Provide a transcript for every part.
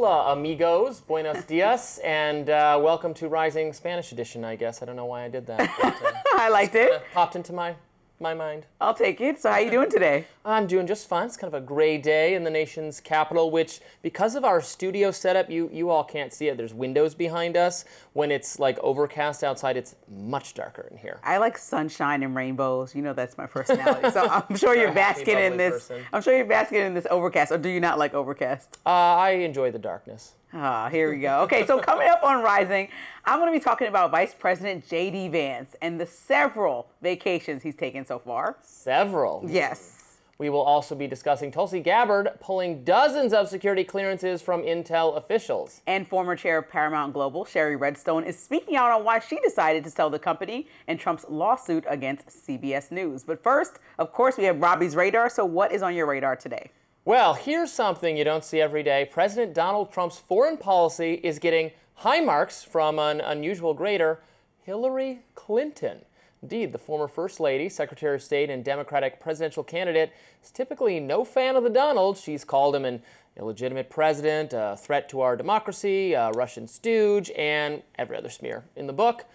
Hola, amigos. Buenos dias. And welcome to Rising Spanish Edition, I guess. I don't know why I did that. But, I liked it. Popped into my mind. I'll take it. So how you doing today? I'm doing just fine. It's kind of a gray day in the nation's capital, which, because of our studio setup, you all can't see it. There's windows behind us. When it's like overcast outside, it's much darker in here. I like sunshine and rainbows. You know that's my personality. So I'm sure you're basking in this. Person. I'm sure you're basking in this overcast. Or do you not like overcast? I enjoy the darkness. Ah, here we go. Okay, so coming up on Rising, I'm going to be talking about Vice President JD Vance and the several vacations he's taken so far. Several? Yes. We will also be discussing Tulsi Gabbard pulling dozens of security clearances from Intel officials. And former chair of Paramount Global, Shari Redstone, is speaking out on why she decided to sell the company and Trump's lawsuit against CBS News. But first, of course, we have Robby's radar. So what is on your radar today? Well, here's something you don't see every day. President Donald Trump's foreign policy is getting high marks from an unusual grader, Hillary Clinton. Indeed, the former First Lady, Secretary of State, and Democratic presidential candidate is typically no fan of the Donald. She's called him an illegitimate president, a threat to our democracy, a Russian stooge, and every other smear in the book.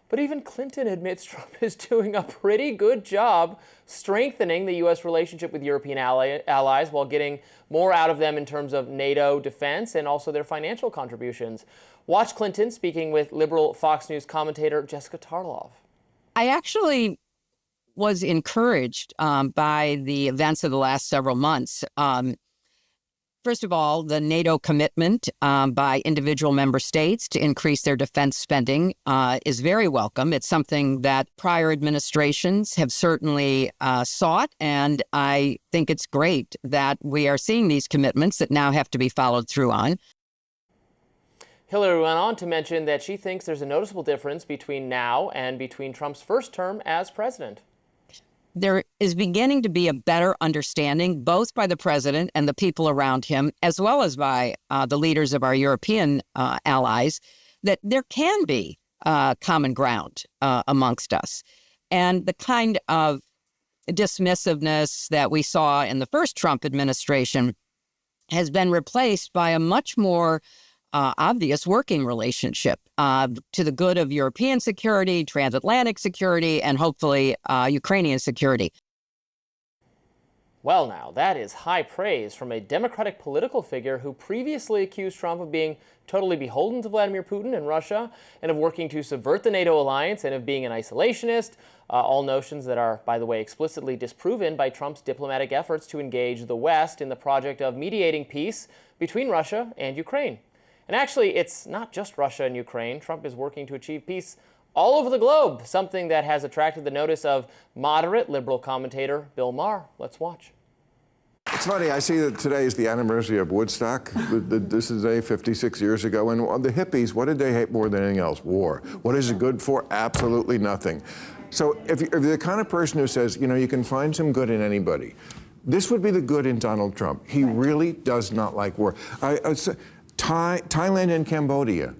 But even Clinton admits Trump is doing a pretty good job strengthening the U.S. relationship with European allies while getting more out of them in terms of NATO defense and also their financial contributions. Watch Clinton speaking with liberal Fox News commentator Jessica Tarlov. I actually was encouraged by the events of the last several months. First of all, the NATO commitment by individual member states to increase their defense spending is very welcome. It's something that prior administrations have certainly sought, and I think it's great that we are seeing these commitments that now have to be followed through on. Hillary went on to mention that she thinks there's a noticeable difference between now and between Trump's first term as president. There is beginning to be a better understanding, both by the president and the people around him, as well as by the leaders of our European allies, that there can be common ground amongst us. And the kind of dismissiveness that we saw in the first Trump administration has been replaced by a much more obvious working relationship to the good of European security, transatlantic security, and hopefully Ukrainian security. Well, now, that is high praise from a Democratic political figure who previously accused Trump of being totally beholden to Vladimir Putin and Russia and of working to subvert the NATO alliance and of being an isolationist, all notions that are, by the way, explicitly disproven by Trump's diplomatic efforts to engage the West in the project of mediating peace between Russia and Ukraine. And actually, it's not just Russia and Ukraine. Trump is working to achieve peace all over the globe, something that has attracted the notice of moderate liberal commentator Bill Maher. Let's watch. It's funny, I see that today is the anniversary of Woodstock. This is 56 years ago. And the hippies, what did they hate more than anything else? War. What is it good for? Absolutely nothing. So if you're the kind of person who says, you know, you can find some good in anybody, this would be the good in Donald Trump. He really does not like war. Thailand and Cambodia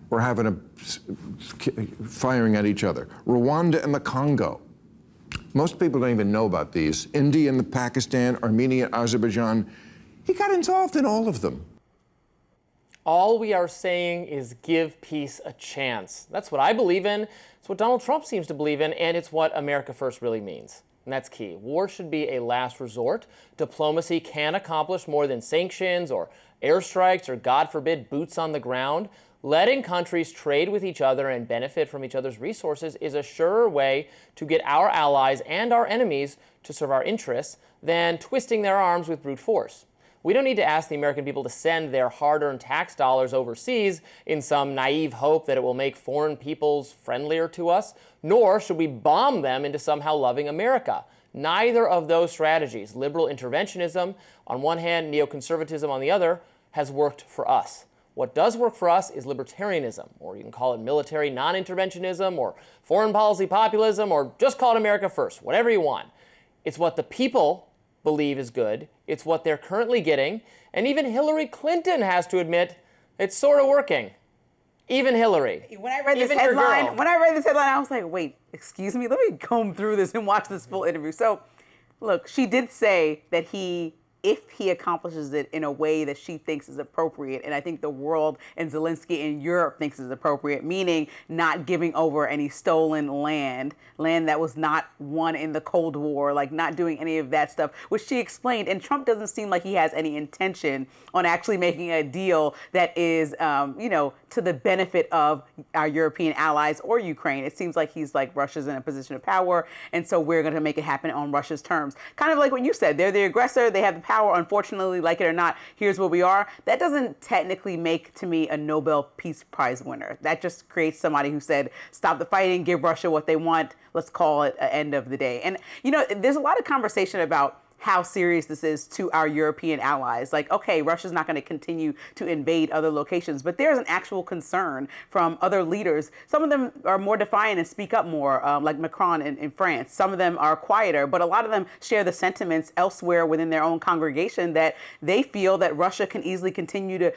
were having firing at each other. Rwanda and the Congo. Most people don't even know about these. India and Pakistan, Armenia, Azerbaijan. He got involved in all of them. All we are saying is give peace a chance. That's what I believe in. It's what Donald Trump seems to believe in, and it's what America First really means. And that's key. War should be a last resort. Diplomacy can accomplish more than sanctions or airstrikes or, God forbid, boots on the ground. Letting countries trade with each other and benefit from each other's resources is a surer way to get our allies and our enemies to serve our interests than twisting their arms with brute force. We don't need to ask the American people to send their hard-earned tax dollars overseas in some naive hope that it will make foreign peoples friendlier to us, nor should we bomb them into somehow loving America. Neither of those strategies, liberal interventionism on one hand, neoconservatism on the other, has worked for us. What does work for us is libertarianism, or you can call it military non-interventionism, or foreign policy populism, or just call it America First, whatever you want. It's what the people believe is good. It's what they're currently getting. And even Hillary Clinton has to admit it's sort of working. Even Hillary. When I read this headline, I was like, wait, excuse me, let me comb through this and watch this full interview. So, look, she did say that he if he accomplishes it in a way that she thinks is appropriate, and I think the world and Zelensky in Europe thinks is appropriate, meaning not giving over any stolen land that was not won in the Cold War, like not doing any of that stuff, which she explained. And Trump doesn't seem like he has any intention on actually making a deal that is, to the benefit of our European allies or Ukraine. It seems like he's like, Russia's in a position of power, and so we're going to make it happen on Russia's terms. Kind of like what you said, they're the aggressor, they have the power, unfortunately, like it or not, here's where we are. That doesn't technically make, to me, a Nobel Peace Prize winner. That just creates somebody who said, stop the fighting, give Russia what they want, let's call it an end of the day. And, there's a lot of conversation about how serious this is to our European allies. Like, okay, Russia's not going to continue to invade other locations, but there's an actual concern from other leaders. Some of them are more defiant and speak up more, like Macron in France. Some of them are quieter, but a lot of them share the sentiments elsewhere within their own congregation that they feel that Russia can easily continue to,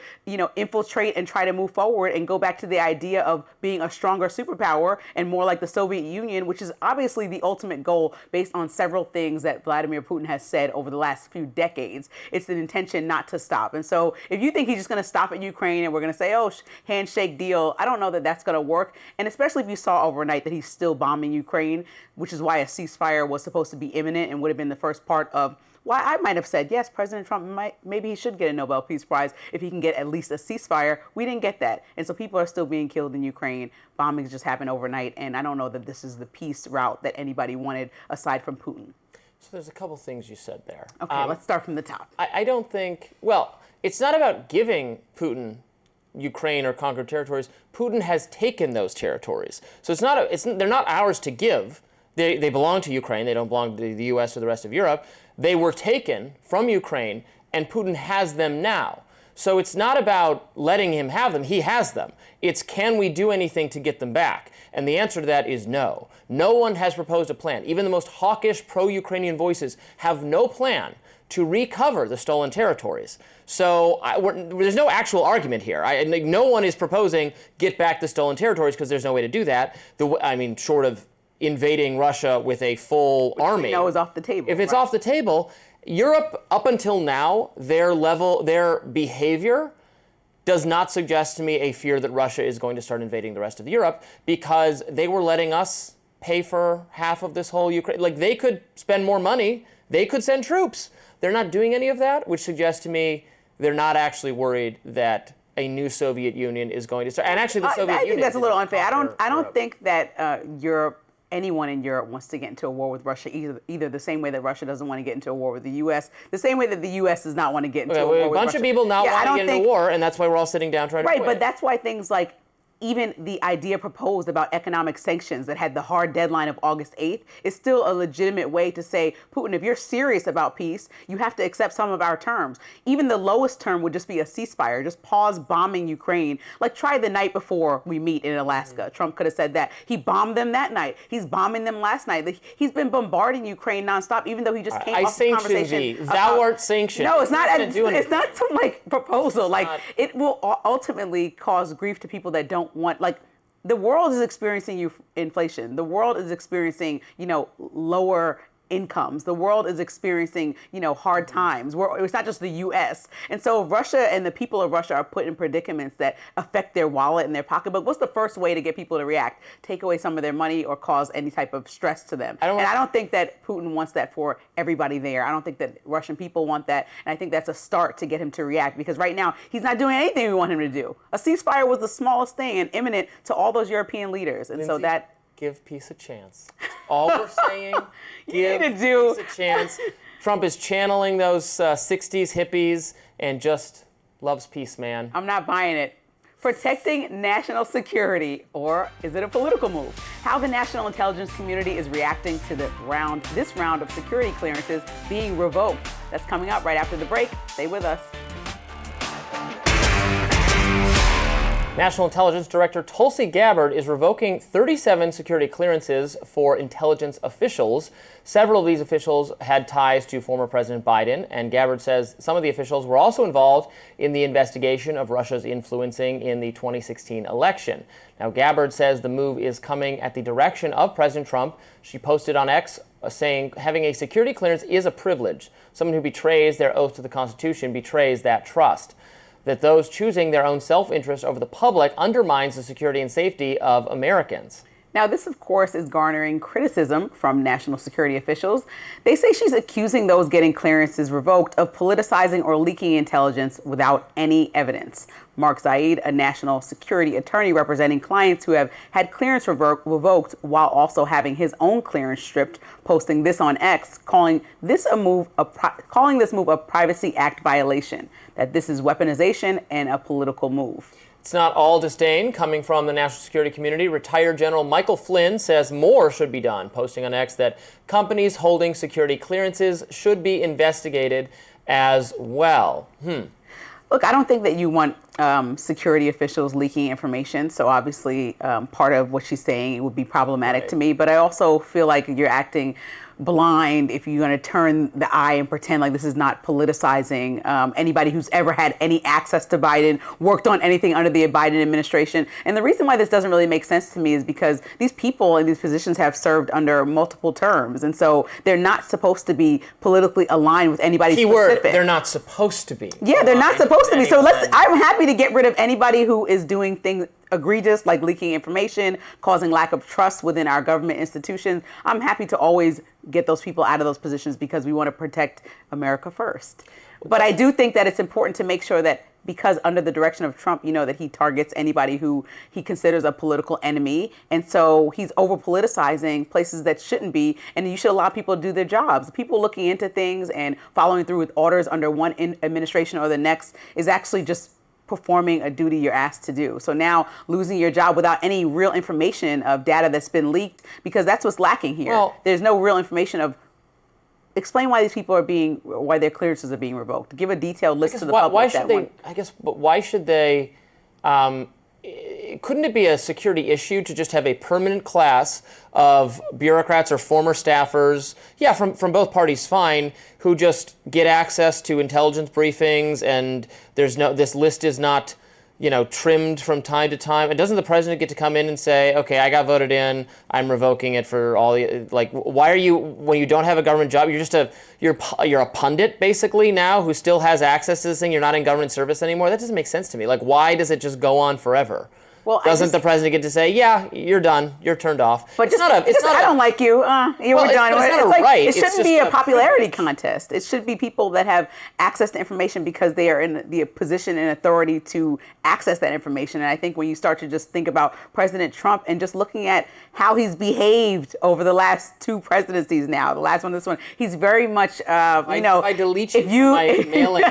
infiltrate and try to move forward and go back to the idea of being a stronger superpower and more like the Soviet Union, which is obviously the ultimate goal based on several things that Vladimir Putin has said over the last few decades. It's an intention not to stop. And so if you think he's just going to stop at Ukraine and we're going to say, oh, handshake deal, I don't know that that's going to work. And especially if you saw overnight that he's still bombing Ukraine, which is why a ceasefire was supposed to be imminent and would have been the first part of why I might have said, yes, President Trump maybe he should get a Nobel Peace Prize if he can get at least a ceasefire. We didn't get that. And so people are still being killed in Ukraine. Bombings just happened overnight. And I don't know that this is the peace route that anybody wanted aside from Putin. So there's a couple things you said there. Okay, let's start from the top. I don't think, it's not about giving Putin Ukraine or conquered territories. Putin has taken those territories. So they're not ours to give. They belong to Ukraine. They don't belong to the U.S. or the rest of Europe. They were taken from Ukraine, and Putin has them now. So it's not about letting him have them. He has them. It's, can we do anything to get them back? And the answer to that is no. No one has proposed a plan. Even the most hawkish pro-Ukrainian voices have no plan to recover the stolen territories. So there's no actual argument here. No one is proposing get back the stolen territories because there's no way to do that. Short of invading Russia with a full army. Which we know is off the table. If it's off the table, Europe, up until now, their behavior does not suggest to me a fear that Russia is going to start invading the rest of Europe, because they were letting us pay for half of this whole Ukraine. Like, they could spend more money. They could send troops. They're not doing any of that, which suggests to me they're not actually worried that a new Soviet Union is going to start. And actually, the Soviet Union. I think that's a little unfair. I don't think that anyone in Europe wants to get into a war with Russia either the same way that Russia doesn't want to get into a war with the U.S., the same way that the U.S. does not want to get into a war with Russia. A bunch of people not want to get into a war, and that's why we're all sitting down trying to quit. Right, but that's why things like even the idea proposed about economic sanctions that had the hard deadline of August 8th is still a legitimate way to say, Putin, if you're serious about peace, you have to accept some of our terms. Even the lowest term would just be a ceasefire. Just pause bombing Ukraine. Like, try the night before we meet in Alaska. Trump could have said that. He bombed them that night. He's bombing them last night. He's been bombarding Ukraine nonstop, even though he just came off the conversation. Thou art sanctioned. No, it's not. It's not some proposal. It will ultimately cause grief to people that don't want, the world is experiencing inflation. The world is experiencing, lower incomes. The world is experiencing, hard times. It's not just the U.S. And so Russia and the people of Russia are put in predicaments that affect their wallet and their pocketbook. What's the first way to get people to react? Take away some of their money or cause any type of stress to them. I don't think that Putin wants that for everybody there. I don't think that Russian people want that. And I think that's a start to get him to react, because right now he's not doing anything we want him to do. A ceasefire was the smallest thing and imminent to all those European leaders. And Lindsey, so that... Give peace a chance. All we're saying, give peace a chance. Trump is channeling those 60s hippies and just loves peace, man. I'm not buying it. Protecting national security, or is it a political move? How the national intelligence community is reacting to this round of security clearances being revoked. That's coming up right after the break. Stay with us. National Intelligence Director Tulsi Gabbard is revoking 37 security clearances for intelligence officials. Several of these officials had ties to former President Biden, and Gabbard says some of the officials were also involved in the investigation of Russia's influencing in the 2016 election. Now, Gabbard says the move is coming at the direction of President Trump. She posted on X saying having a security clearance is a privilege. Someone who betrays their oath to the Constitution betrays that trust. That those choosing their own self-interest over the public undermines the security and safety of Americans. Now, this, of course, is garnering criticism from national security officials. They say she's accusing those getting clearances revoked of politicizing or leaking intelligence without any evidence. Mark Zaid, a national security attorney representing clients who have had clearance revoked while also having his own clearance stripped, posting this on X, calling this move a Privacy Act violation, that this is weaponization and a political move. It's not all disdain coming from the national security community. Retired General Michael Flynn says more should be done, posting on X that companies holding security clearances should be investigated as well. Look, I don't think that you want security officials leaking information. So obviously part of what she's saying would be problematic to me. But I also feel like you're acting blind if you're going to turn the eye and pretend like this is not politicizing anybody who's ever had any access to Biden, worked on anything under the Biden administration. And the reason why this doesn't really make sense to me is because these people in these positions have served under multiple terms. And so they're not supposed to be politically aligned with anybody specific. They're not supposed to be. Yeah, they're not supposed to be. So I'm happy to get rid of anybody who is doing things egregious, like leaking information, causing lack of trust within our government institutions. I'm happy to always get those people out of those positions because we want to protect America first. But I do think that it's important to make sure that because under the direction of Trump, you know, that he targets anybody who he considers a political enemy. And so he's over politicizing places that shouldn't be. And you should allow people to do their jobs. People looking into things and following through with orders under one administration or the next is actually just performing a duty you're asked to do. So now losing your job without any real information of data that's been leaked, because that's what's lacking here. Well, there's no real information of explain why these people are why their clearances are being revoked. Give a detailed list to the public. Why should they, couldn't it be a security issue to just have a permanent class of bureaucrats or former staffers, from both parties, fine, who just get access to intelligence briefings and this list is not, trimmed from time to time? And doesn't the president get to come in and say, okay, I got voted in, I'm revoking it for all the, why are you, when you don't have a government job, you're a pundit basically now who still has access to this thing, you're not in government service anymore? That doesn't make sense to me. Why does it just go on forever? Well, doesn't the president get to say, yeah, you're done, you're turned off? But I don't like you. You were done. It shouldn't be a popularity contest. It should be people that have access to information because they are in the position and authority to access that information. And I think when you start to just think about President Trump and just looking at how he's behaved over the last two presidencies now, the last one, this one, he's very much, I delete you from my mailing,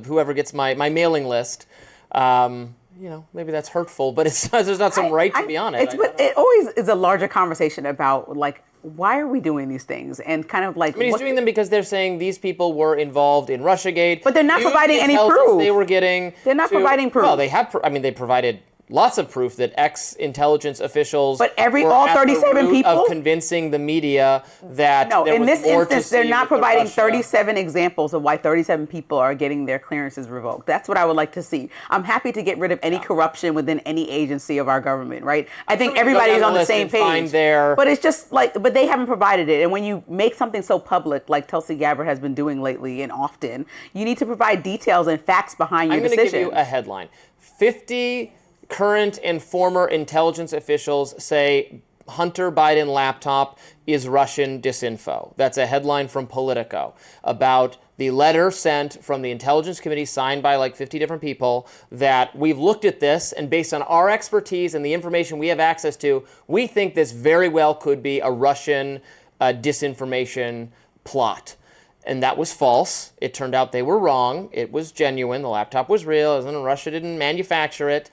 whoever gets my mailing list. Maybe that's hurtful, but there's not some right to be on it. It always is a larger conversation about why are we doing these things? And kind of he's doing them because they're saying these people were involved in Russiagate. But they're not providing any proof. They were getting. They're not providing proof. Well, they have. They provided lots of proof that ex-intelligence officials all 37 people of convincing the media that in this instance they're not providing 37 examples of why 37 people are getting their clearances revoked. That's what I would like to see. I'm happy to get rid of any corruption within any agency of our government, right? I think everybody's on the same page. But it's just but they haven't provided it. And when you make something so public like Tulsi Gabbard has been doing lately and often, you need to provide details and facts behind your decision. I'm going to give you a headline. 50 current and former intelligence officials say Hunter Biden laptop is Russian disinfo. That's a headline from Politico about the letter sent from the Intelligence Committee signed by 50 different people that we've looked at this and based on our expertise and the information we have access to, we think this very well could be a Russian disinformation plot. And that was false. It turned out they were wrong. It was genuine. The laptop was real. Russia didn't manufacture it.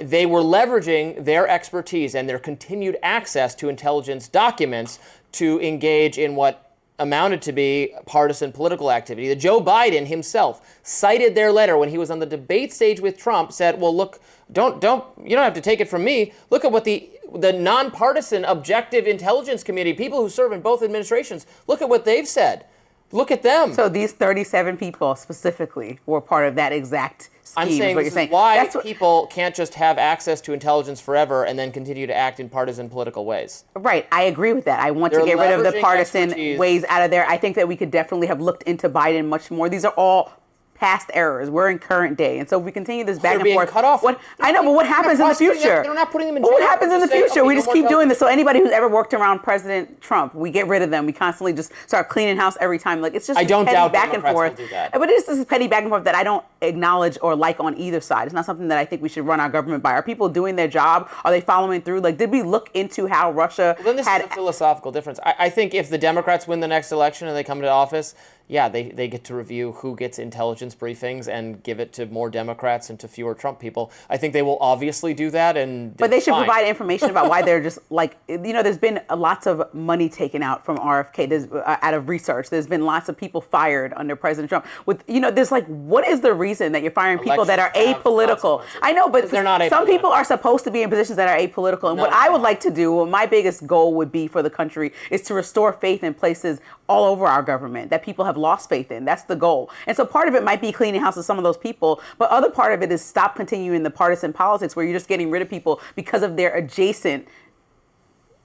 They were leveraging their expertise and their continued access to intelligence documents to engage in what amounted to be partisan political activity. The Joe Biden himself cited their letter when he was on the debate stage with Trump, said, well, look, you don't have to take it from me. Look at what the nonpartisan objective intelligence community, people who serve in both administrations, look at what they've said. Look at them. So these 37 people specifically were part of that exact I'm scheme. saying is what this you're is why That's people can't just have access to intelligence forever and then continue to act in partisan political ways. Right, I agree with that. I want They're to get rid of the leveraging partisan expertise. ways out of there. I think that we could definitely have looked into Biden much more. These are all past errors. We're in current day, and so if we continue this back They're and being forth. cut off. I know, but what happens in the future? They're not putting them in But jail. what happens in the Just say, future? okay, We no just more keep doing television. this. So anybody who's ever worked around President Trump, we get rid of them. We constantly just start cleaning house every time. Like it's just I this don't petty doubt back and Democrats forth. will do that. But it is this petty back and forth that I don't acknowledge or like on either side. It's not something that I think we should run our government by. Are people doing their job? Are they following through? Like, did we look into how Russia Well, then this had? is a philosophical difference. I think if the Democrats win the next election and they come to office, yeah, they get to review who gets intelligence briefings and give it to more Democrats and to fewer Trump people. I think they will obviously do that, and But they should fine. provide information about why they're just like, there's been lots of money taken out from RFK, out of research. There's been lots of people fired under President Trump. There's like, what is the reason that you're firing people that are Elections have apolitical? consequences. I know, but 'Cause they're not some apolitical. people are supposed to be in positions that are apolitical. And No, what they're I would not. like to do, what my biggest goal would be for the country, is to restore faith in places all over our government that people have lost faith in. That's the goal. And so part of it might be cleaning house with some of those people, but other part of it is stop continuing the partisan politics where you're just getting rid of people because of their adjacent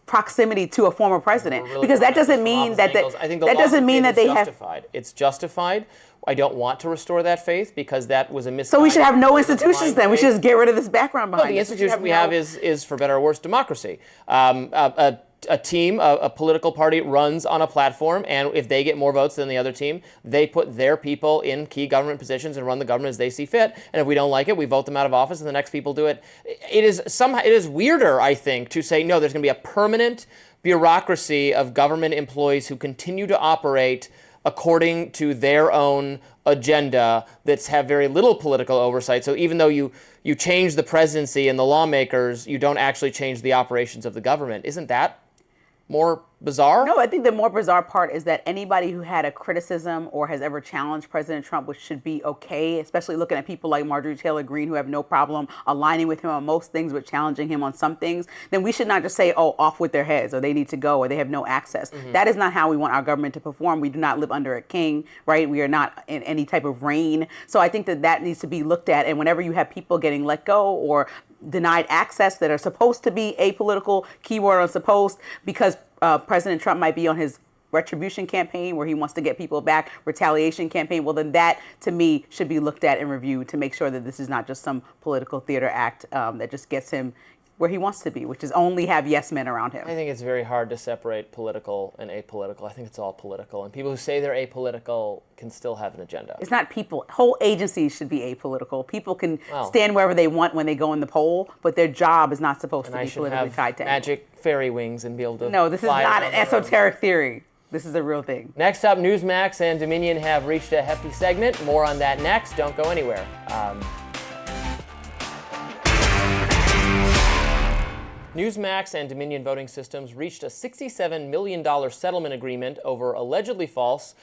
proximity to a former president. Really Because that coming doesn't from mean opposite that angles. I think the that loss doesn't of mean faith that is they have. justified. It's justified. I don't want to restore that faith because that was a misguided. So we should have no it was a institutions blind then. We should faith. just get rid of this background No, behind the it. We should institution we have is for better or worse, democracy. A team, a political party runs on a platform, and if they get more votes than the other team, they put their people in key government positions and run the government as they see fit. And if we don't like it, we vote them out of office, and the next people do it. It is weirder, I think, to say no. There's going to be a permanent bureaucracy of government employees who continue to operate according to their own agenda that have very little political oversight. So even though you change the presidency and the lawmakers, you don't actually change the operations of the government. Isn't that more bizarre? No, I think the more bizarre part is that anybody who had a criticism or has ever challenged President Trump, which should be okay, especially looking at people like Marjorie Taylor Greene who have no problem aligning with him on most things but challenging him on some things, then we should not just say, oh, off with their heads, or they need to go, or they have no access. That is not how we want our government to perform. We do not live under a king, right? We are not in any type of reign. So I think that needs to be looked at. And whenever you have people getting let go or denied access that are supposed to be apolitical, keyword on supposed, because President Trump might be on his retribution campaign where he wants to get people back, retaliation campaign, well then that to me should be looked at and reviewed to make sure that this is not just some political theater act that just gets him where he wants to be, which is only have yes men around him. I think it's very hard to separate political and apolitical. I think it's all political. And people who say they're apolitical can still have an agenda. It's not people. Whole agencies should be apolitical. People can stand wherever they want when they go in the poll, but their job is not supposed to be politically tied to magic fairy wings and be able to No, this is fly not around an the room. esoteric theory. This is a real thing. Next up, Newsmax and Dominion have reached a hefty segment. More on that next. Don't go anywhere. Newsmax and Dominion Voting Systems reached a $67 million settlement agreement over allegedly false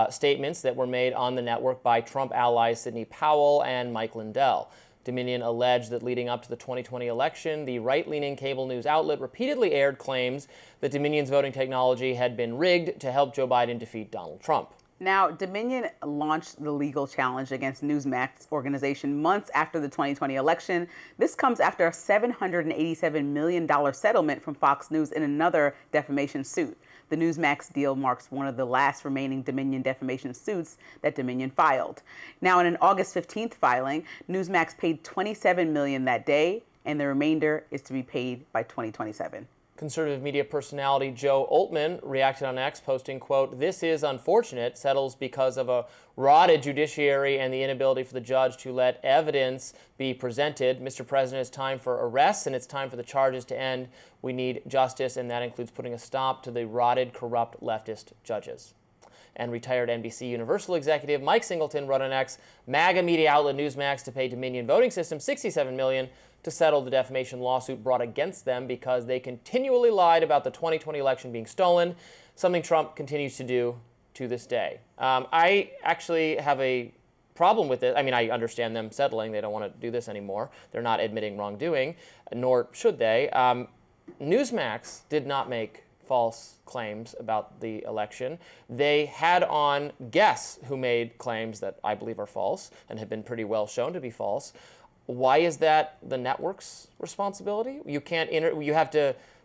statements that were made on the network by Trump allies Sidney Powell and Mike Lindell. Dominion alleged that leading up to the 2020 election, the right-leaning cable news outlet repeatedly aired claims that Dominion's voting technology had been rigged to help Joe Biden defeat Donald Trump. Now, Dominion launched the legal challenge against Newsmax organization months after the 2020 election. This comes after a $787 million settlement from Fox News in another defamation suit. The Newsmax deal marks one of the last remaining Dominion defamation suits that Dominion filed. Now, in an August 15th filing, Newsmax paid $27 million that day, and the remainder is to be paid by 2027. Conservative media personality Joe Oltmann reacted on X, posting, quote, "This is unfortunate, settles because of a rotted judiciary and the inability for the judge to let evidence be presented. Mr. President, it's time for arrests and it's time for the charges to end. We need justice, and that includes putting a stop to the rotted, corrupt leftist judges." And retired NBC Universal executive Mike Singleton wrote on X, MAGA media outlet Newsmax to pay Dominion Voting Systems $67 million to settle the defamation lawsuit brought against them because they continually lied about the 2020 election being stolen, something Trump continues to do to this day. I actually have a problem with it. I mean, I understand them settling. They don't want to do this anymore. They're not admitting wrongdoing, nor should they. Newsmax did not make false claims about the election. They had on guests who made claims that I believe are false and have been pretty well shown to be false. Why is that the network's responsibility? You can't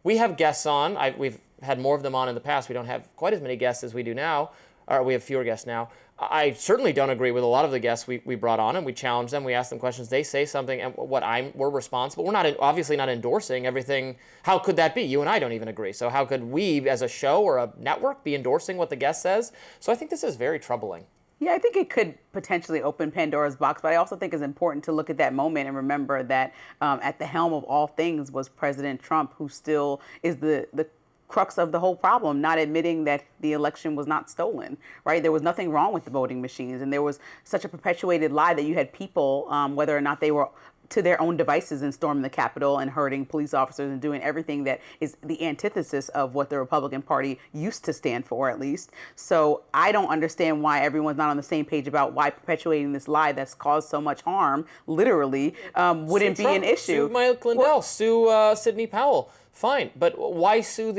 we have guests on. We've had more of them on in the past. We don't have quite as many guests as we do now, or we have fewer guests now. I certainly don't agree with a lot of the guests we brought on, and we challenge them. We ask them questions. They say something, and we're responsible. We're obviously not endorsing everything. How could that be? You and I don't even agree. So how could we, as a show or a network, be endorsing what the guest says? So I think this is very troubling. Yeah, I think it could potentially open Pandora's box, but I also think it's important to look at that moment and remember that at the helm of all things was President Trump, who still is the crux of the whole problem, not admitting that the election was not stolen, right? There was nothing wrong with the voting machines, and there was such a perpetuated lie that you had people, whether or not they were to their own devices and storming the Capitol and hurting police officers and doing everything that is the antithesis of what the Republican Party used to stand for, at least. So I don't understand why everyone's not on the same page about why perpetuating this lie that's caused so much harm, literally, wouldn't be an issue. Sue Mike Lindell, sue Sidney Powell. Fine, but why sue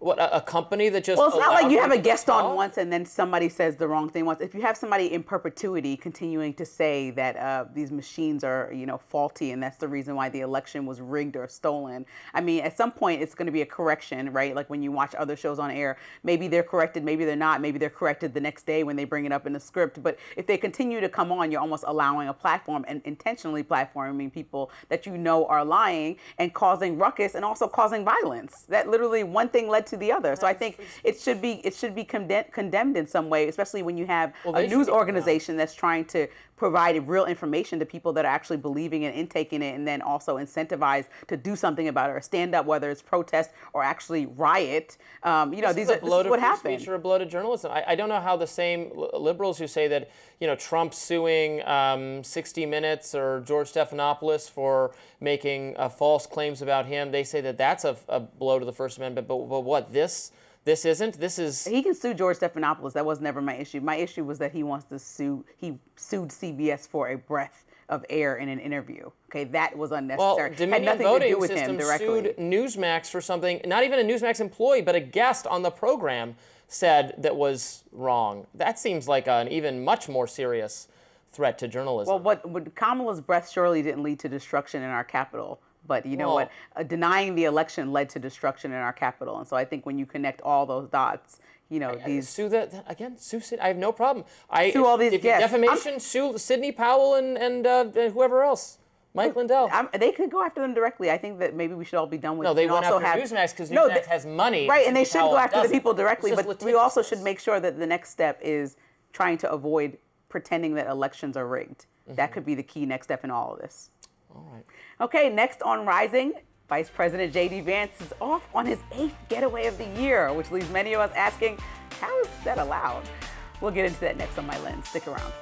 a company that just... Well, it's not like you have a guest on once and then somebody says the wrong thing once. If you have somebody in perpetuity continuing to say that these machines are, faulty and that's the reason why the election was rigged or stolen, I mean, at some point it's going to be a correction, right? Like when you watch other shows on air, maybe they're corrected, maybe they're not, maybe they're corrected the next day when they bring it up in the script. But if they continue to come on, you're almost allowing a platform and intentionally platforming people that are lying and causing ruckus and also causing violence. That literally one thing led to the other. So I think it should be condemned in some way, especially when you have a news organization that's trying to provide real information to people that are actually believing and intaking it, and then also incentivized to do something about it or stand up, whether it's protest or actually riot. This is what happened. Speech or a blow to journalism. I don't know how the same liberals who say that Trump suing 60 Minutes or George Stephanopoulos for making false claims about him, they say that that's a blow to the First Amendment. But what this isn't. This is... He can sue George Stephanopoulos. That was never my issue. My issue was that he sued CBS for a breath of air in an interview. Okay, that was unnecessary. Well, Dominion Voting System sued Newsmax for something, not even a Newsmax employee, but a guest on the program said that was wrong. That seems like an even much more serious threat to journalism. Well, but Kamala's breath surely didn't lead to destruction in our Capitol. But you know what? Denying the election led to destruction in our Capitol. And so I think when you connect all those dots, sue that again. Sue. I have no problem. Sue all these guests. Defamation. Sue Sidney Powell and whoever else. Mike Lindell. They could go after them directly. I think that maybe we should all be done with. No, they went after Newsmax because Newsmax has money. Right, and they should go after the people directly. But we also should make sure that the next step is trying to avoid pretending that elections are rigged. Mm-hmm. That could be the key next step in all of this. All right. Okay, next on Rising, Vice President JD Vance is off on his 8th getaway of the year, which leaves many of us asking, how is that allowed? We'll get into that next on My Lens. Stick around.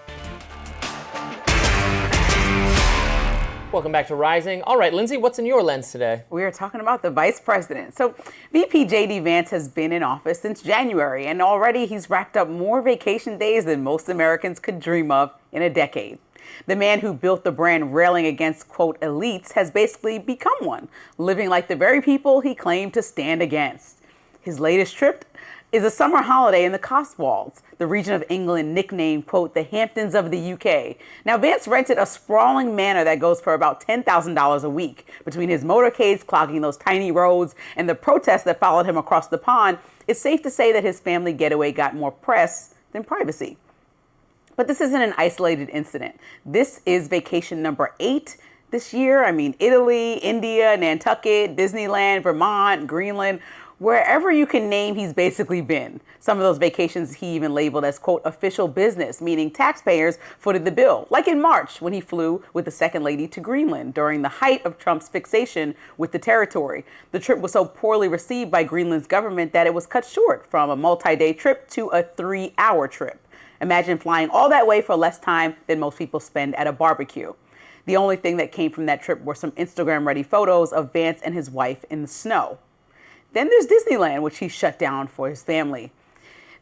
Welcome back to Rising. All right, Lindsay, what's in your lens today? We are talking about the Vice President. So VP JD Vance has been in office since January, and already he's racked up more vacation days than most Americans could dream of in a decade. The man who built the brand railing against, quote, elites has basically become one, living like the very people he claimed to stand against. His latest trip is a summer holiday in the Cotswolds, the region of England nicknamed, quote, the Hamptons of the UK. Now, Vance rented a sprawling manor that goes for about $10,000 a week. Between his motorcades clogging those tiny roads and the protests that followed him across the pond, it's safe to say that his family getaway got more press than privacy. But this isn't an isolated incident. This is vacation number 8 this year. I mean, Italy, India, Nantucket, Disneyland, Vermont, Greenland, wherever you can name, he's basically been. Some of those vacations he even labeled as, quote, official business, meaning taxpayers footed the bill. Like in March, when he flew with the second lady to Greenland during the height of Trump's fixation with the territory. The trip was so poorly received by Greenland's government that it was cut short from a multi-day trip to a 3-hour trip. Imagine flying all that way for less time than most people spend at a barbecue. The only thing that came from that trip were some Instagram-ready photos of Vance and his wife in the snow. Then there's Disneyland, which he shut down for his family.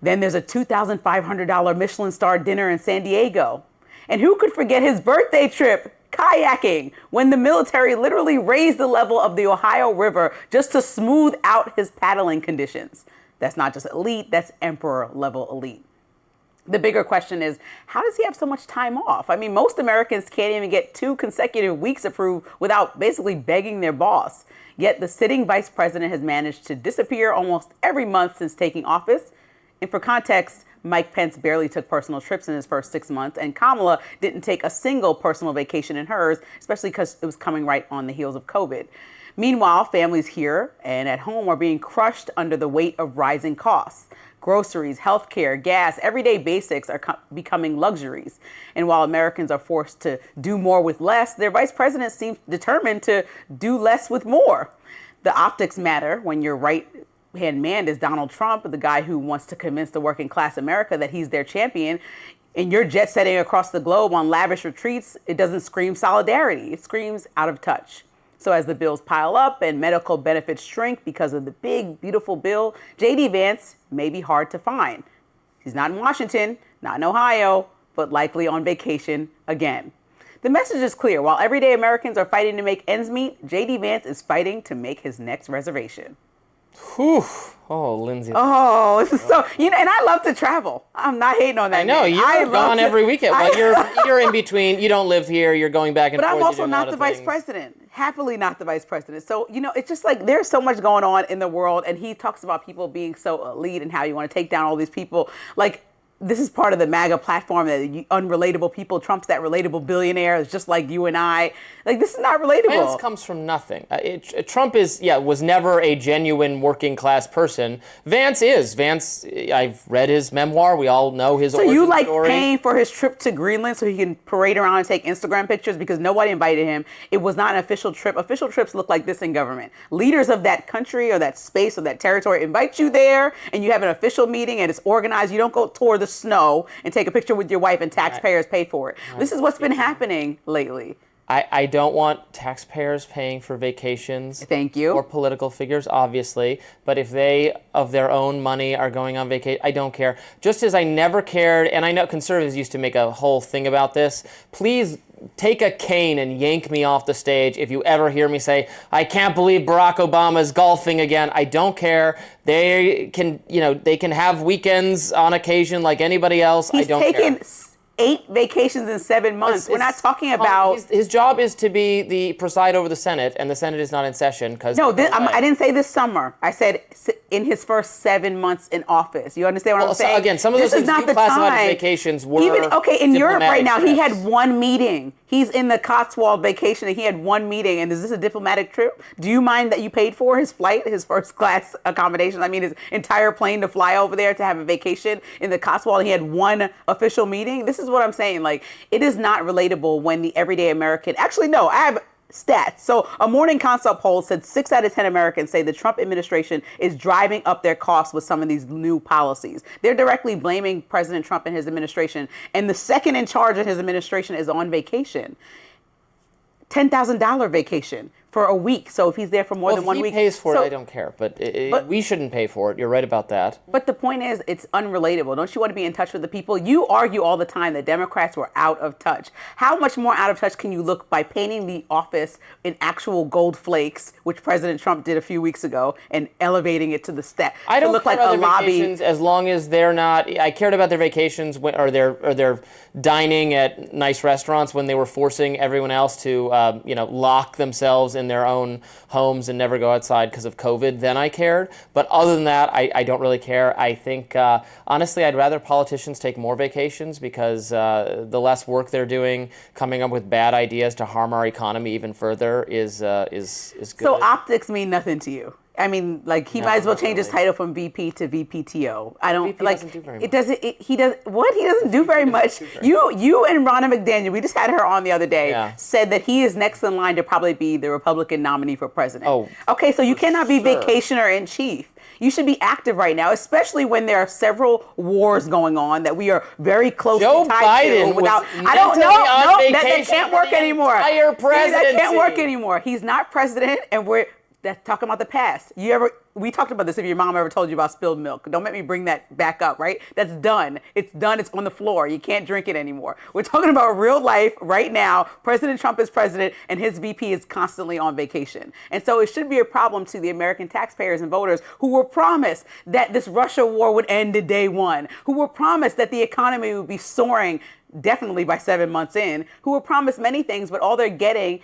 Then there's a $2,500 Michelin star dinner in San Diego. And who could forget his birthday trip? kayaking when the military literally raised the level of the Ohio River just to smooth out his paddling conditions. That's not just elite, that's emperor level elite. The bigger question is, how does he have so much time off? I mean, most Americans can't even get 2 consecutive weeks approved without basically begging their boss. Yet the sitting vice president has managed to disappear almost every month since taking office. And for context, Mike Pence barely took personal trips in his first 6 months, and Kamala didn't take a single personal vacation in hers, especially because it was coming right on the heels of COVID. Meanwhile, families here and at home are being crushed under the weight of rising costs. Groceries, healthcare, gas, everyday basics are becoming luxuries. And while Americans are forced to do more with less, their vice president seems determined to do less with more. The optics matter when your right-hand man is Donald Trump, the guy who wants to convince the working class America that he's their champion. And you're jet setting across the globe on lavish retreats. It doesn't scream solidarity. It screams out of touch. So as the bills pile up and medical benefits shrink because of the big, beautiful bill, JD Vance may be hard to find. He's not in Washington, not in Ohio, but likely on vacation again. The message is clear. While everyday Americans are fighting to make ends meet, JD Vance is fighting to make his next reservation. Whew. Oh, Lindsey. Oh, this is so, and I love to travel. I'm not hating on that. I know, you're gone every weekend. Well, you're in between. You don't live here. You're going back and forth. But I'm also not the vice president. Happily not the vice president. So, it's just like there's so much going on in the world. And he talks about people being so elite and how you want to take down all these people. Like, this is part of the MAGA platform, that unrelatable people. Trump's that relatable billionaire. It's just like you and I. Like, this is not relatable. Vance comes from nothing. Trump was never a genuine working class person. Vance is. Vance, I've read his memoir. We all know his origin story. So you like paying for his trip to Greenland so he can parade around and take Instagram pictures because nobody invited him. It was not an official trip. Official trips look like this in government. Leaders of that country or that space or that territory invite you there and you have an official meeting and it's organized. You don't go tour the snow and take a picture with your wife and taxpayers pay for it. This is what's been happening lately. I don't want taxpayers paying for vacations. Thank you. Or political figures, obviously. But if they, of their own money, are going on vacation, I don't care. Just as I never cared, and I know conservatives used to make a whole thing about this, please take a cane and yank me off the stage if you ever hear me say, I can't believe Barack Obama is golfing again. I don't care. They can have weekends on occasion like anybody else. I don't care. He's taken 8 vacations in 7 months. We're not talking about... His job is to be the preside over the Senate, and the Senate is not in session because... No, I didn't say this summer. I said in his first 7 months in office. You understand what I'm saying? So again, some of those things you classified as vacations were in Europe right now, trips. he had 1 meeting. He's in the Cotswold vacation, and he had 1 meeting. And is this a diplomatic trip? Do you mind that you paid for his flight, his first class accommodation? I mean, his entire plane to fly over there to have a vacation in the Cotswold. He had 1 official meeting. This is what I'm saying. Like, it is not relatable when the everyday American... Actually, no, I have stats. So a Morning Consult poll said 6 out of 10 Americans say the Trump administration is driving up their costs with some of these new policies. They're directly blaming President Trump and his administration. And the second in charge of his administration is on vacation. $10,000 vacation for a week. So if he's there for more than 1 week. If he pays for it, I don't care. But we shouldn't pay for it. You're right about that. But the point is, it's unrelatable. Don't you want to be in touch with the people? You argue all the time that Democrats were out of touch. How much more out of touch can you look by painting the office in actual gold flakes, which President Trump did a few weeks ago, and elevating it to the step I don't look care like about a their lobby? Vacations as long as they're not. I cared about their vacations or their dining at nice restaurants when they were forcing everyone else to lock themselves in their own homes and never go outside because of COVID. Then I cared. But other than that, I don't really care. I think honestly, I'd rather politicians take more vacations because the less work they're doing, coming up with bad ideas to harm our economy even further is good. So optics mean nothing to you. I mean, like he might as well change his title from VP to VPTO. I don't VP like doesn't do very it. Doesn't he does what he doesn't do very much. You and Ronna McDaniel, we just had her on the other day, said that he is next in line to probably be the Republican nominee for president. Oh, okay, so you cannot be vacationer in chief. You should be active right now, especially when there are several wars going on that we are very closely tied Biden to. Without, was I don't know. mentally on No, that vacation can't for work the anymore. entire See, that can't work presidency. anymore. He's not president, and we're That's talking about the past. We talked about this if your mom ever told you about spilled milk. Don't make me bring that back up, right? That's done. It's done. It's on the floor. You can't drink it anymore. We're talking about real life right now. President Trump is president and his VP is constantly on vacation. And so it should be a problem to the American taxpayers and voters who were promised that this Russia war would end to day one, who were promised that the economy would be soaring definitely by 7 months in, who were promised many things, but all they're getting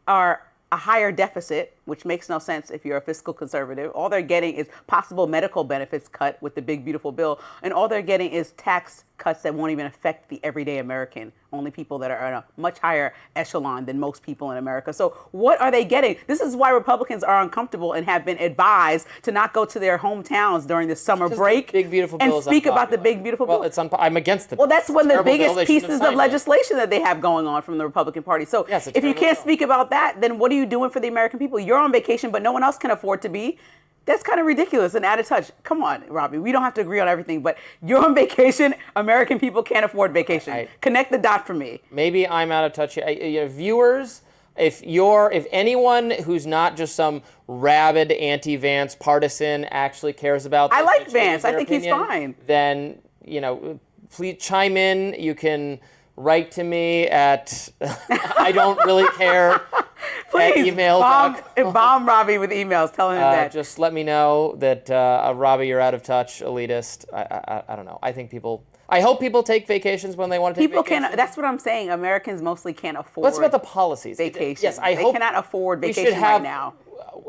are a higher deficit, which makes no sense if you're a fiscal conservative. All they're getting is possible medical benefits cut with the big, beautiful bill. And all they're getting is tax cuts that won't even affect the everyday American, only people that are in a much higher echelon than most people in America. So what are they getting? This is why Republicans are uncomfortable and have been advised to not go to their hometowns during the summer break big, beautiful and bill is speak about the unpopular. big, beautiful Well, bill. I'm against the Well, that's one of the biggest bill. pieces of legislation that they have going on from the Republican Party. So Yes, it's a if you terrible can't bill. speak about that, then what are you doing for the American people? You're on vacation, but no one else can afford to be. That's kind of ridiculous and out of touch. Come on, Robby. We don't have to agree on everything, but you're on vacation. American people can't afford vacation. Connect the dot for me. Maybe I'm out of touch. Viewers, if anyone who's not just some rabid anti-Vance partisan actually cares about this, I like and Vance. changes I their think he's opinion, fine. Then, please chime in. You can write to me at I don't really care. Please, at email. bomb Robby with emails telling him that. Just let me know that, Robby, you're out of touch, elitist. I don't know. I hope people take vacations when they want to take vacations. That's what I'm saying. Americans mostly can't afford. What's about the policies? Vacation. Yes, I they hope cannot afford vacation right now.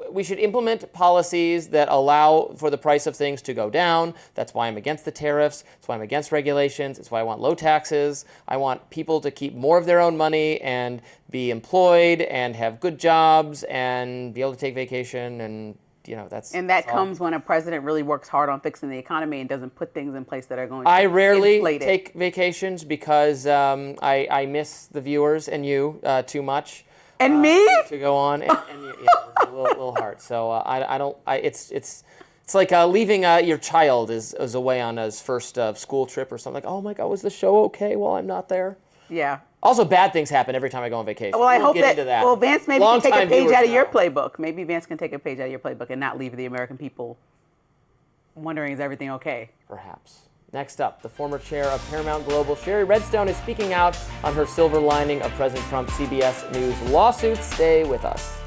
We should implement policies that allow for the price of things to go down. That's why I'm against the tariffs. That's why I'm against regulations. It's why I want low taxes. I want people to keep more of their own money and be employed and have good jobs and be able to take vacation and that comes when a president really works hard on fixing the economy and doesn't put things in place that are going to I rarely inflate it. take vacations because I miss the viewers and you too much. And me? To go on, and it's a little hard. So it's like leaving your child is away on his first school trip or something. Like, oh my God, was the show okay while I'm not there? Yeah. Also, bad things happen every time I go on vacation. Well, I We'll hope get into that. Well, Vance maybe can take a Long-time page viewers out of your know. playbook. Maybe Vance can take a page out of your playbook and not leave the American people wondering, is everything okay? Perhaps. Next up, the former chair of Paramount Global, Shari Redstone, is speaking out on her silver lining of President Trump's CBS News lawsuit. Stay with us.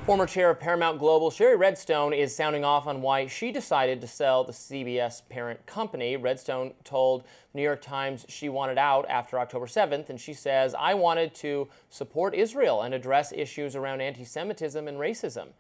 Former chair of Paramount Global, Shari Redstone, is sounding off on why she decided to sell the CBS parent company. Redstone told New York Times she wanted out after October 7th, and she says, I wanted to support Israel and address issues around anti-Semitism and racism.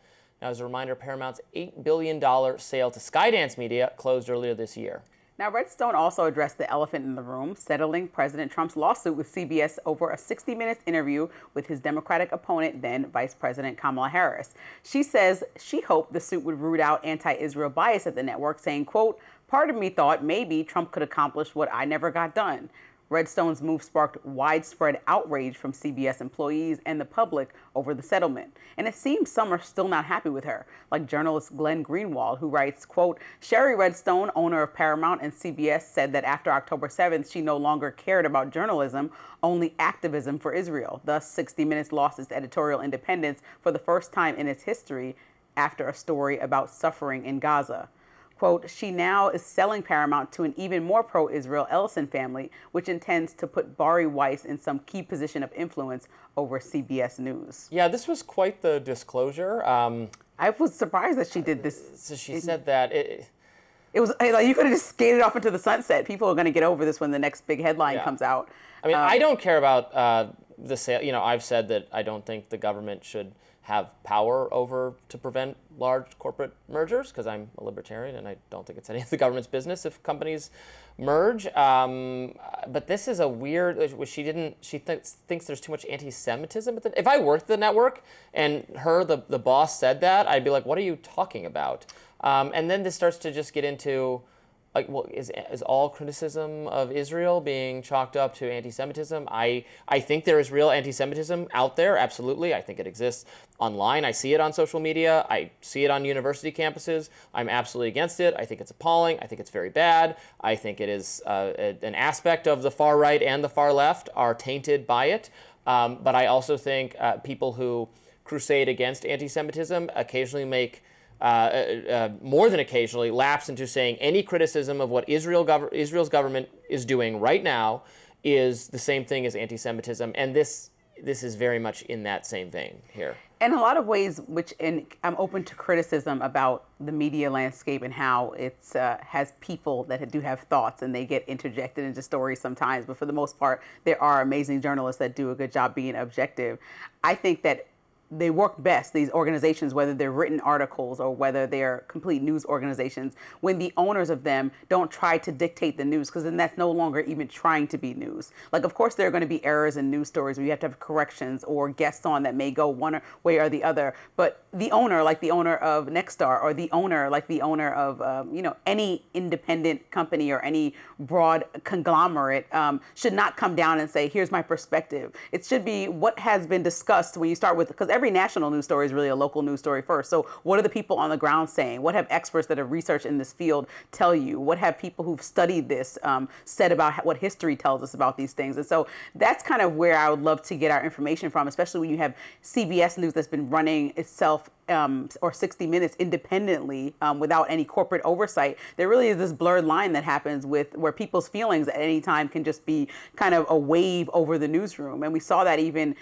Now, as a reminder, Paramount's $8 billion sale to Skydance Media closed earlier this year. Now, Redstone also addressed the elephant in the room, settling President Trump's lawsuit with CBS over a 60-minute interview with his Democratic opponent, then Vice President Kamala Harris. She says she hoped the suit would root out anti-Israel bias at the network, saying, quote, part of me thought maybe Trump could accomplish what I never got done. Redstone's move sparked widespread outrage from CBS employees and the public over the settlement. And it seems some are still not happy with her, like journalist Glenn Greenwald, who writes, quote, Shari Redstone, owner of Paramount and CBS, said that after October 7th, she no longer cared about journalism, only activism for Israel. Thus, 60 Minutes lost its editorial independence for the first time in its history after a story about suffering in Gaza. Quote, she now is selling Paramount to an even more pro-Israel Ellison family, which intends to put Bari Weiss in some key position of influence over CBS News. Yeah, this was quite the disclosure. I was surprised that she did this. So she said that it was like you could have just skated off into the sunset. People are going to get over this when the next big headline comes out. I mean, I don't care about the sale. I've said that I don't think the government should have power over to prevent large corporate mergers because I'm a libertarian and I don't think it's any of the government's business if companies merge. But this is a weird. She thinks there's too much anti-Semitism. If I worked at the network and the boss said that, I'd be like, what are you talking about? And then this starts to just get into, like, well, is all criticism of Israel being chalked up to anti-Semitism? I think there is real anti-Semitism out there, absolutely. I think it exists online. I see it on social media. I see it on university campuses. I'm absolutely against it. I think it's appalling. I think it's very bad. I think it is an aspect of the far right and the far left are tainted by it. But I also think people who crusade against anti-Semitism occasionally make, more than occasionally, lapse into saying any criticism of what Israel's government is doing right now is the same thing as anti-Semitism. And this is very much in that same vein here. In a lot of ways, I'm open to criticism about the media landscape and how it has people that do have thoughts and they get interjected into stories sometimes. But for the most part, there are amazing journalists that do a good job being objective. I think that they work best, these organizations, whether they're written articles or whether they're complete news organizations, when the owners of them don't try to dictate the news, because then that's no longer even trying to be news. Like, of course, there are going to be errors in news stories where you have to have corrections or guests on that may go one way or the other. But the owner, like the owner of Nexstar, or the owner, like the owner of, any independent company or any broad conglomerate, should not come down and say, here's my perspective. It should be what has been discussed when you start with, because every national news story is really a local news story first. So what are the people on the ground saying? What have experts that have researched in this field tell you? What have people who've studied this said about what history tells us about these things? And so that's kind of where I would love to get our information from, especially when you have CBS News that's been running itself or 60 Minutes independently without any corporate oversight. There really is this blurred line that happens where people's feelings at any time can just be kind of a wave over the newsroom. And we saw that even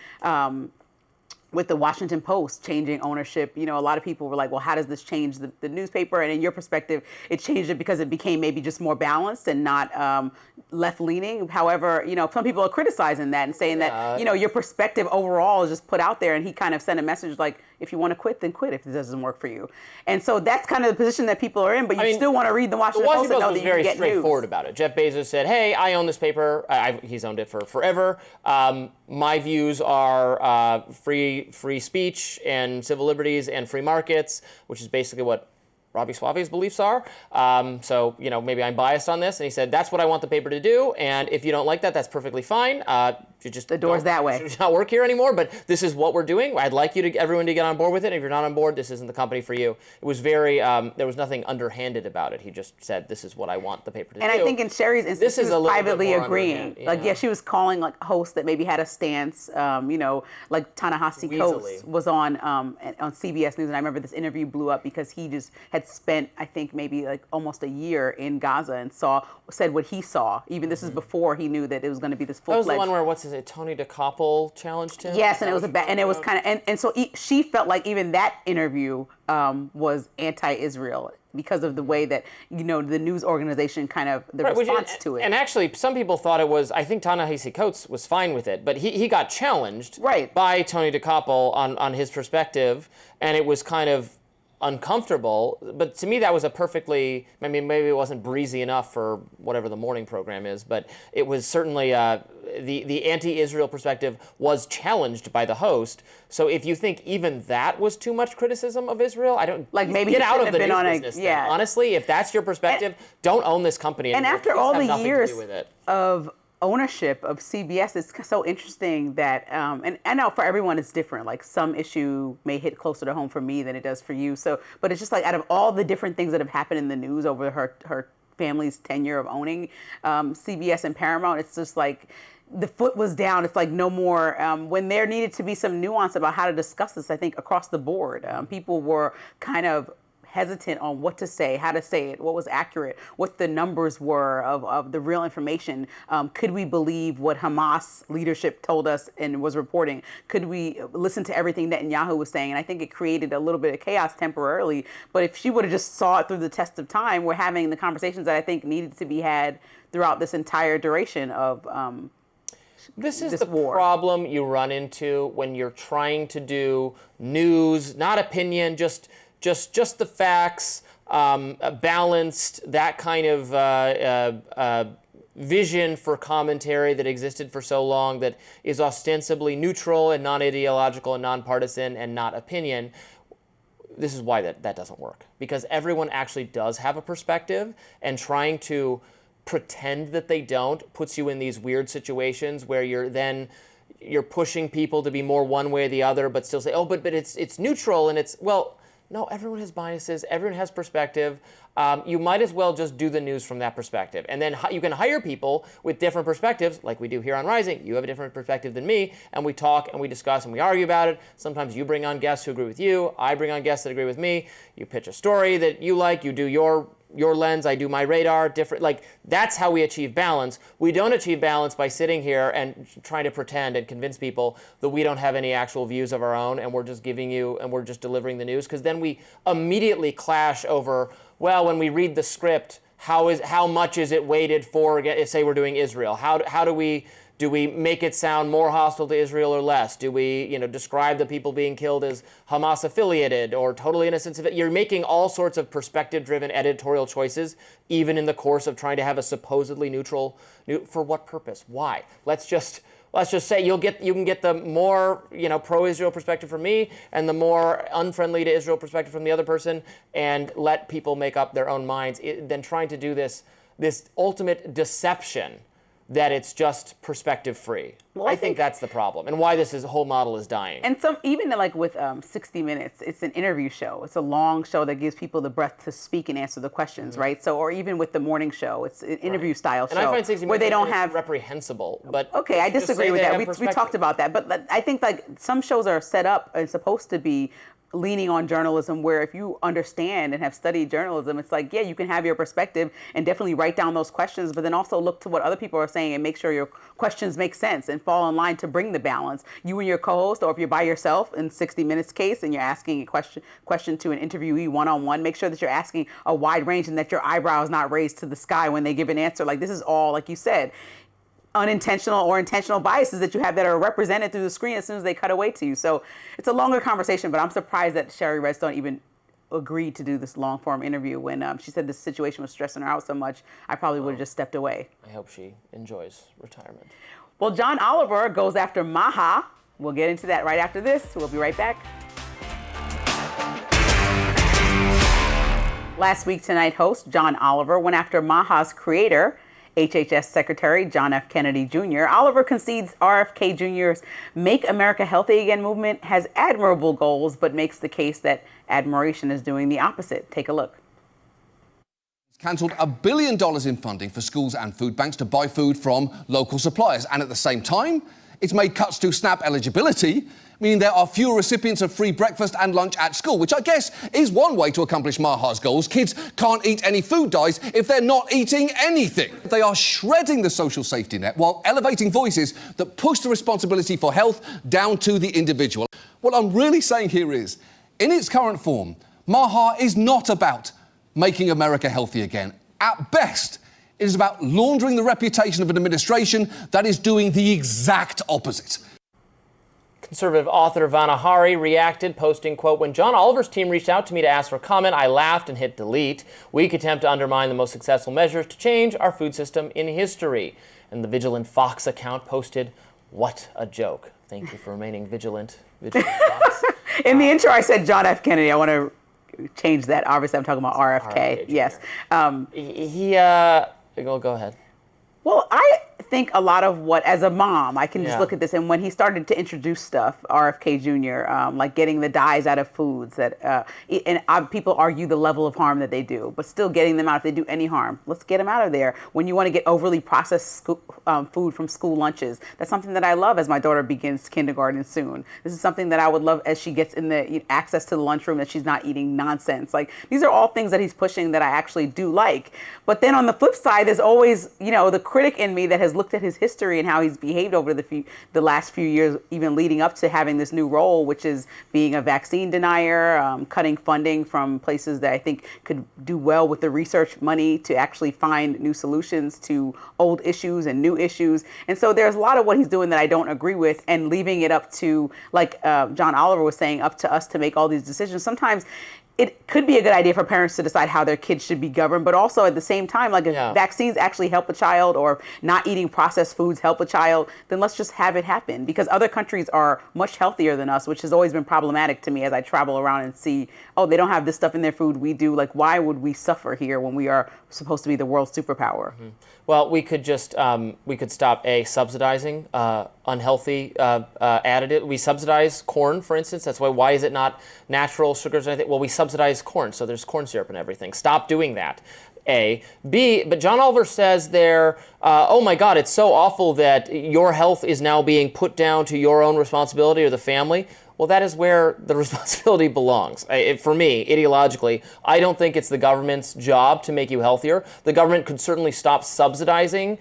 with the Washington Post changing ownership. A lot of people were like, well, how does this change the newspaper? And in your perspective, it changed it because it became maybe just more balanced and not left-leaning. However, some people are criticizing that and saying that, your perspective overall is just put out there. And he kind of sent a message like, if you want to quit, then quit if it doesn't work for you. And so that's kind of the position that people are in, but you still want to read the Washington Post and know that you get news. was very straightforward about it. Jeff Bezos said, hey, I own this paper. He's owned it for forever. My views are free speech and civil liberties and free markets, which is basically what Robby Soave's beliefs are. So, maybe I'm biased on this. And he said, that's what I want the paper to do. And if you don't like that, that's perfectly fine. You just the door's that way. Should not work here anymore, but this is what we're doing. I'd like everyone to get on board with it. And if you're not on board, this isn't the company for you. It was very, there was nothing underhanded about it. He just said, this is what I want the paper to do. And I think in Shari's instance, she was privately agreeing. She was calling hosts that maybe had a stance, like Ta-Nehisi Coates was on CBS News. And I remember this interview blew up because he just had spent, I think, maybe like almost a year in Gaza and said what he saw. Even this is before he knew that it was going to be this full-fledged. That was the one where, Tony DeCoppel challenged him? Yes, and it was it was kind of, and so she felt like even that interview was anti-Israel because of the way that, the news organization kind of, response to it. And actually, some people thought it was, I think Ta-Nehisi Coates was fine with it, but he got challenged by Tony DeCoppel on his perspective, and it was kind of uncomfortable. But to me, that was maybe it wasn't breezy enough for whatever the morning program is, but it was certainly the anti-Israel perspective was challenged by the host. So if you think even that was too much criticism of Israel, maybe get out of the news business. Yeah. Honestly, if that's your perspective, don't own this company anymore. And after all the years of ownership of CBS, it's so interesting that, and I know for everyone it's different. Like some issue may hit closer to home for me than it does for you. So, but it's just like out of all the different things that have happened in the news over her family's tenure of owning CBS and Paramount, it's just like the foot was down. It's like no more, when there needed to be some nuance about how to discuss this, I think across the board, people were kind of hesitant on what to say, how to say it, what was accurate, what the numbers were of the real information. Could we believe what Hamas leadership told us and was reporting? Could we listen to everything Netanyahu was saying? And I think it created a little bit of chaos temporarily. But if she would have just saw it through the test of time, we're having the conversations that I think needed to be had throughout this entire duration of This is the problem you run into when you're trying to do news, not opinion, just the facts, balanced, that kind of vision for commentary that existed for so long that is ostensibly neutral and non-ideological and non-partisan and not opinion. This is why that doesn't work. Because everyone actually does have a perspective, and trying to pretend that they don't puts you in these weird situations where you're pushing people to be more one way or the other, but still say, oh, but it's neutral, and it's, well, No, everyone has biases. Everyone has perspective. You might as well just do the news from that perspective. And then you can hire people with different perspectives, like we do here on Rising. You have a different perspective than me, and we talk and we discuss and we argue about it. Sometimes you bring on guests who agree with you. I bring on guests that agree with me. You pitch a story that you like. You do your lens, I do my radar, different. Like, that's how we achieve balance. We don't achieve balance by sitting here and trying to pretend and convince people that we don't have any actual views of our own and we're just giving you and we're just delivering the news, because then we immediately clash over, well, when we read the script, how much is it weighted for, say we're doing Israel? How do we make it sound more hostile to Israel or less? Do we, describe the people being killed as Hamas affiliated or totally innocent? You're making all sorts of perspective-driven editorial choices, even in the course of trying to have a supposedly neutral. For what purpose? Why? Let's just say you can get the more pro-Israel perspective from me and the more unfriendly to Israel perspective from the other person, and let people make up their own minds. Then trying to do this ultimate deception that it's just perspective free. Well, I think that's the problem, and why this whole model is dying. And even like with 60 Minutes, it's an interview show. It's a long show that gives people the breath to speak and answer the questions, right? So, or even with the morning show, it's an interview style show. And I find 60 Minutes where they don't have reprehensible. But okay, I disagree with that. We talked about that, but I think like some shows are set up and supposed to be leaning on journalism, where if you understand and have studied journalism, it's like, yeah, you can have your perspective and definitely write down those questions, but then also look to what other people are saying and make sure your questions make sense and fall in line to bring the balance. You and your co-host, or if you're by yourself in 60 Minutes case and you're asking a question to an interviewee one-on-one, make sure that you're asking a wide range and that your eyebrow is not raised to the sky when they give an answer. Like, this is all, like you said, unintentional or intentional biases that you have that are represented through the screen as soon as they cut away to you. So it's a longer conversation, but I'm surprised that Shari Redstone even agreed to do this long form interview when she said this situation was stressing her out so much. I probably would have just stepped away. I hope she enjoys retirement. Well, John Oliver goes after MAHA. We'll get into that right after this. We'll be right back. Last week Tonight host John Oliver went after MAHA's creator, HHS Secretary John F. Kennedy Jr. Oliver concedes RFK Jr.'s Make America Healthy Again movement has admirable goals, but makes the case that admiration is doing the opposite. Take a look. It's cancelled $1 billion in funding for schools and food banks to buy food from local suppliers. And at the same time, it's made cuts to SNAP eligibility, meaning there are fewer recipients of free breakfast and lunch at school, which I guess is one way to accomplish MAHA's goals. Kids can't eat any food dyes if they're not eating anything. They are shredding the social safety net while elevating voices that push the responsibility for health down to the individual. What I'm really saying here is, in its current form, MAHA is not about making America healthy again. At best, it is about laundering the reputation of an administration that is doing the exact opposite. Conservative author Vanna Hari reacted, posting, quote, "When John Oliver's team reached out to me to ask for comment, I laughed and hit delete. Weak attempt to undermine the most successful measures to change our food system in history." And the Vigilant Fox account posted, "What a joke. Thank you for remaining vigilant, Fox." In the intro, I said John F. Kennedy. I want to change that. Obviously, I'm talking about RFK. Yes. Go ahead. Well, I think a lot of what, as a mom, I can just look at this, and when he started to introduce stuff, RFK Jr., like getting the dyes out of foods, people argue the level of harm that they do, but still getting them out if they do any harm. Let's get them out of there. When you want to get overly processed food from school lunches, that's something that I love as my daughter begins kindergarten soon. This is something that I would love as she gets in the access to the lunchroom, that she's not eating nonsense. Like, these are all things that he's pushing that I actually do like. But then on the flip side, there's always, the critic in me that has looked at his history and how he's behaved over the last few years, even leading up to having this new role, which is being a vaccine denier, cutting funding from places that I think could do well with the research money to actually find new solutions to old issues and new issues. And so there's a lot of what he's doing that I don't agree with, and leaving it up to, like John Oliver was saying, up to us to make all these decisions. Sometimes it could be a good idea for parents to decide how their kids should be governed, but also at the same time, like if vaccines actually help a child or not eating processed foods help a child, then let's just have it happen, because other countries are much healthier than us, which has always been problematic to me as I travel around and see, oh, they don't have this stuff in their food, we do. Like, why would we suffer here when we are supposed to be the world's superpower? Mm-hmm. Well, we could just, we could stop subsidizing unhealthy additive. We subsidize corn, for instance. That's why is it not natural sugars or anything? Well, we subsidize corn, so there's corn syrup and everything. Stop doing that. A. B, but John Oliver says there, oh my God, it's so awful that your health is now being put down to your own responsibility or the family. Well, that is where the responsibility belongs. For me, ideologically, I don't think it's the government's job to make you healthier. The government could certainly stop subsidizing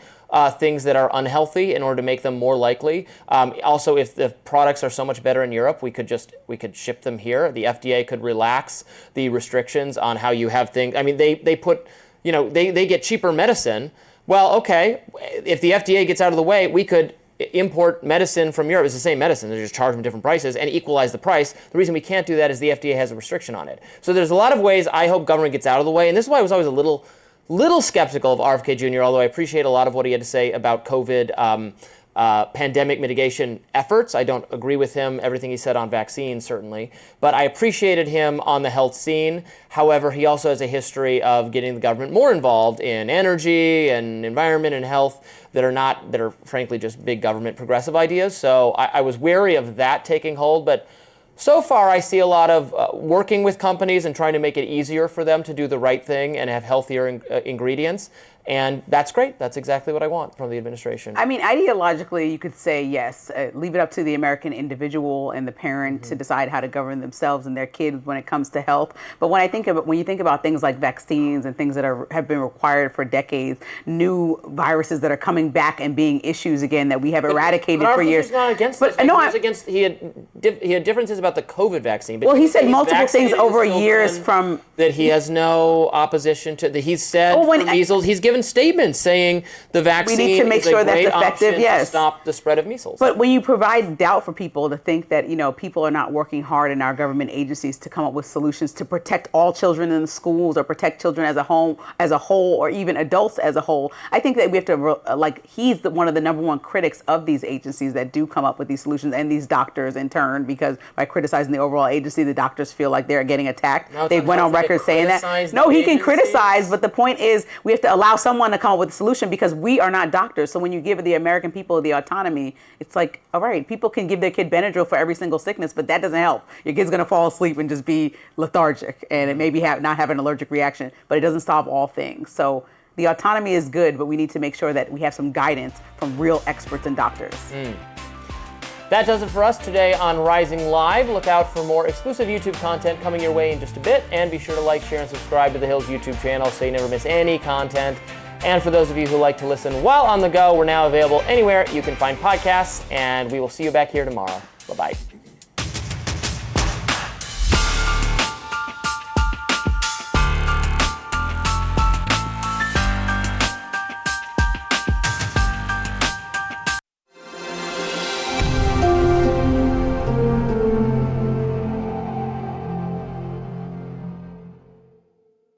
things that are unhealthy in order to make them more likely. Also, if the products are so much better in Europe, we could ship them here. The FDA could relax the restrictions on how you have things. I mean, they put, they get cheaper medicine. Well, okay, if the FDA gets out of the way, we could import medicine from Europe. It's the same medicine, they just charge them different prices and equalize the price. The reason we can't do that is the FDA has a restriction on it. So there's a lot of ways I hope government gets out of the way, and this is why I was always a little skeptical of RFK Jr., although I appreciate a lot of what he had to say about COVID pandemic mitigation efforts. I don't agree with him, everything he said on vaccines, certainly, but I appreciated him on the health scene. However, he also has a history of getting the government more involved in energy and environment and health that are frankly just big government progressive ideas. So I was wary of that taking hold, but so far I see a lot of working with companies and trying to make it easier for them to do the right thing and have healthier ingredients. And that's great. That's exactly what I want from the administration. I mean, ideologically, you could say yes, leave it up to the American individual and the parent to decide how to govern themselves and their kids when it comes to health. But when you think about things like vaccines and things that have been required for decades, new viruses that are coming back and being issues again that we have eradicated for years. He's not against this. He had differences about the COVID vaccine. But well, he said multiple things over years from that he has no opposition to. That he's said for measles. He's given statements saying the vaccine we need to make sure that's effective, to stop the spread of measles. But when you provide doubt for people to think that, people are not working hard in our government agencies to come up with solutions to protect all children in the schools or protect children as a whole, or even adults as a whole, I think that we have to, he's one of the number one critics of these agencies that do come up with these solutions, and these doctors in turn, because by criticizing the overall agency, the doctors feel like they're getting attacked. They went on record saying that. No, he can criticize, but the point is we have to allow someone to come up with a solution, because we are not doctors. So when you give the American people the autonomy, it's like, all right, people can give their kid Benadryl for every single sickness, but that doesn't help. Your kid's going to fall asleep and just be lethargic, and it maybe not have an allergic reaction, but it doesn't solve all things. So the autonomy is good, but we need to make sure that we have some guidance from real experts and doctors. That does it for us today on Rising Live. Look out for more exclusive YouTube content coming your way in just a bit, and be sure to like, share, and subscribe to The Hill's YouTube channel so you never miss any content. And for those of you who like to listen while on the go, we're now available anywhere you can find podcasts, and we will see you back here tomorrow. Bye-bye.